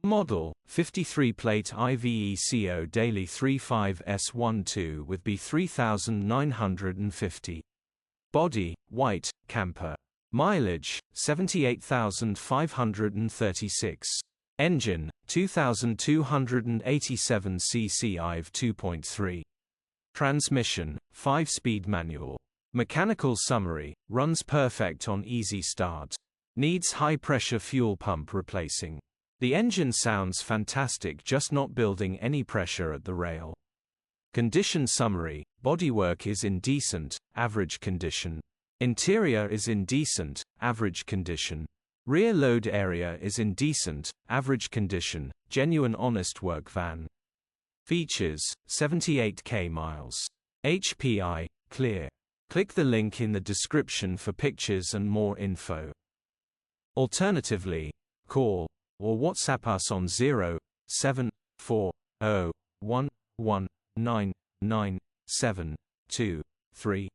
Model, 53-plate Iveco Daily 35S12 with B3950. Body, white, camper. Mileage, 78,536. Engine, 2287 cc IV 2.3. Transmission, 5-speed manual. Mechanical summary, runs perfect on easy start. Needs high-pressure fuel pump replacing. The engine sounds fantastic, just not building any pressure at the rail. Condition summary, bodywork is in decent, average condition. Interior is in decent, average condition. Rear load area is in decent, average condition, genuine honest work van. Features, 78k miles. HPI, clear. Click the link in the description for pictures and more info. Alternatively, call or WhatsApp us on 07401199723.